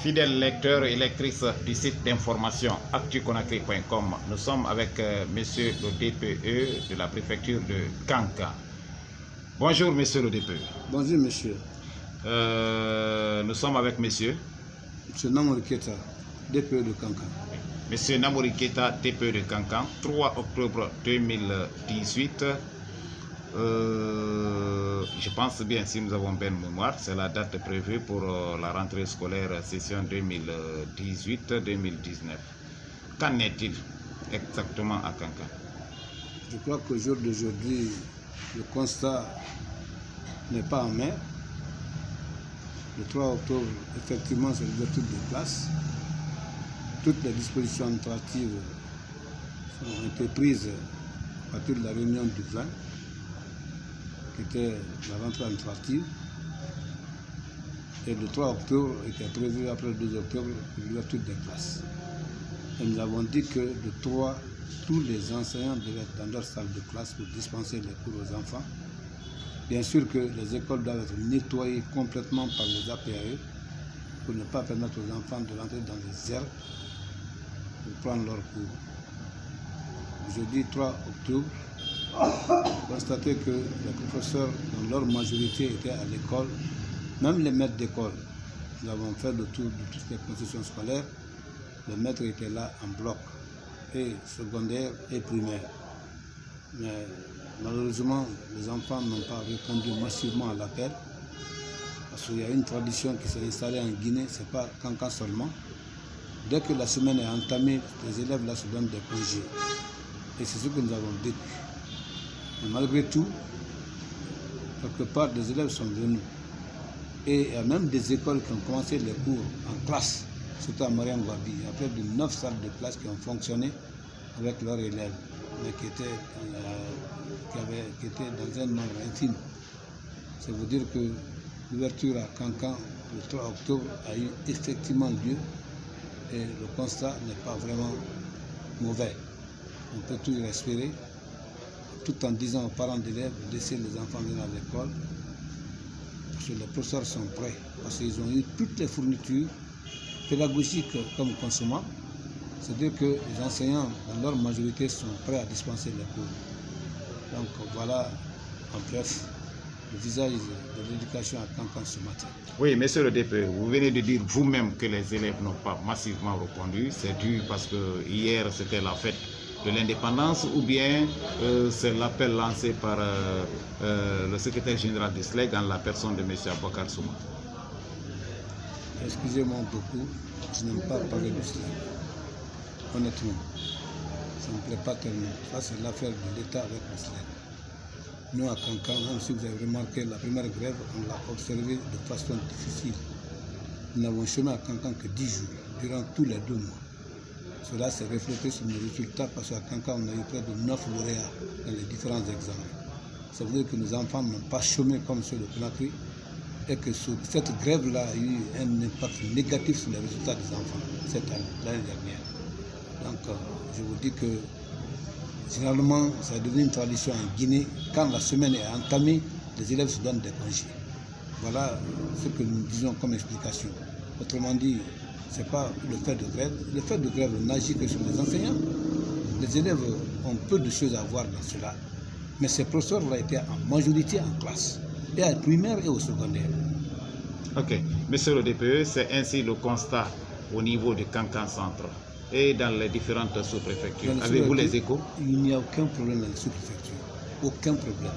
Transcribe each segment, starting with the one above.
Fidèles lecteurs et lectrices du site d'information actuconakry.com, nous sommes avec monsieur le DPE de la préfecture de Kankan. Bonjour monsieur le DPE. Bonjour monsieur. Nous sommes avec monsieur Namouri Keita, DPE de Kankan. Monsieur Namouri Keita, DPE de Kankan, 3 octobre 2018. Je pense bien, si nous avons bonne mémoire, c'est la date prévue pour la rentrée scolaire session 2018-2019. Qu'en est-il exactement à Kankan? Je crois qu'au jour d'aujourd'hui, le constat n'est pas amer. Le 3 octobre, effectivement, c'est l'ouverture des classes. Toutes les dispositions administratives ont été prises à partir de la réunion du 20, qui était la rentrée administrative. Et le 3 octobre était prévu après le 2 octobre l'ouverture des classes. Et nous avons dit que le 3, tous les enseignants devaient être dans leur salle de classe pour dispenser les cours aux enfants. Bien sûr que les écoles doivent être nettoyées complètement par les APAE pour ne pas permettre aux enfants de rentrer dans les herbes pour prendre leurs cours. Jeudi 3 octobre, constaté que les professeurs, dans leur majorité, étaient à l'école, même les maîtres d'école. Nous avons fait le tour de toutes les concessions scolaires. Les maîtres étaient là en bloc, et secondaire et primaire. Mais malheureusement, les enfants n'ont pas répondu massivement à l'appel. Parce qu'il y a une tradition qui s'est installée en Guinée, ce n'est pas Kankan seulement. Dès que la semaine est entamée, les élèves là se donnent des congés. Et c'est ce que nous avons vécu. Mais malgré tout, quelque part, des élèves sont venus. Et il y a même des écoles qui ont commencé les cours en classe, surtout à Mariam Wabi. Il y a près de 9 salles de classe qui ont fonctionné avec leurs élèves, mais qui étaient dans un nombre infime. Ça veut dire que l'ouverture à Kankan le 3 octobre a eu effectivement lieu et le constat n'est pas vraiment mauvais. On peut tout y espérer, tout en disant aux parents d'élèves de laisser les enfants venir à l'école, parce que les professeurs sont prêts, parce qu'ils ont eu toutes les fournitures pédagogiques comme consommables. C'est-à-dire que les enseignants, dans leur majorité, sont prêts à dispenser les cours. Donc voilà, en bref, le visage de l'éducation à Kankan ce matin. Oui, monsieur le DPE, vous venez de dire vous-même que les élèves n'ont pas massivement répondu. C'est dû parce que hier, c'était la fête de l'indépendance, ou bien c'est l'appel lancé par le secrétaire général du SLEG en la personne de M. Abouakar Souma? Excusez-moi beaucoup, je n'aime pas parler du SLEG. Honnêtement, ça ne me plaît pas tellement. Ça, c'est l'affaire de l'État avec le SLEG. Nous, à Kankan, même si vous avez remarqué, la première grève, on l'a observée de façon difficile. Nous n'avons chômé à Kankan que 10 jours, durant tous les 2 mois. Cela s'est reflété sur nos résultats parce qu'à Kankan, on a eu près de 9 lauréats dans les différents examens. Ça veut dire que nos enfants n'ont pas chômé comme ceux de Conakry et que cette grève-là a eu un impact négatif sur les résultats des enfants cette année, l'année dernière. Donc, je vous dis que généralement, ça est devenu une tradition en Guinée. Quand la semaine est entamée, les élèves se donnent des congés. Voilà ce que nous disons comme explication. Autrement dit, ce n'est pas le fait de grève. Le fait de grève n'agit que sur les enseignants. Les élèves ont peu de choses à voir dans cela. Mais ces professeurs-là étaient en majorité en classe, et à la primaire et au secondaire. Ok. Monsieur le DPE, c'est ainsi le constat au niveau du Kankan Centre et dans les différentes sous-préfectures. Avez-vous les échos? Il n'y a aucun problème dans les sous-préfectures. Aucun problème.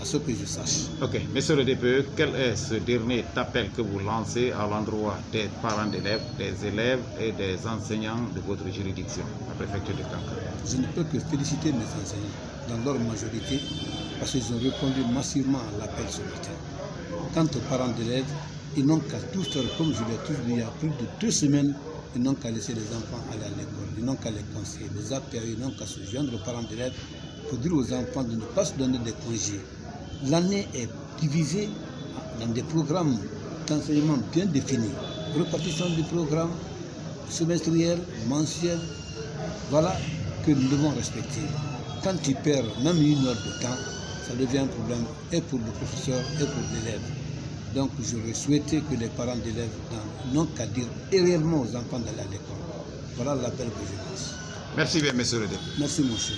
À ce que je sache. Ok. Monsieur le DPE, quel est ce dernier appel que vous lancez à l'endroit des parents d'élèves, des élèves et des enseignants de votre juridiction, la préfecture de Kankan? Je ne peux que féliciter mes enseignants, dans leur majorité, parce qu'ils ont répondu massivement à l'appel ce matin. Quant aux parents d'élèves, ils n'ont qu'à tout faire comme je l'ai toujours dit il y a plus de 2 semaines. Ils n'ont qu'à laisser les enfants aller à l'école, ils n'ont qu'à les conseiller. Les APAE, ils n'ont qu'à se joindre aux parents d'élèves pour dire aux enfants de ne pas se donner des congés. L'année est divisée dans des programmes d'enseignement bien définis. Répartition du programme semestriel, mensuel, voilà que nous devons respecter. Quand tu perds même 1 heure de temps, ça devient un problème et pour le professeur et pour l'élève. Donc j'aurais souhaité que les parents d'élèves n'ont qu'à dire réellement aux enfants d'aller à l'école. Voilà l'appel que je lance. Merci bien, monsieur le député. Merci, mon cher.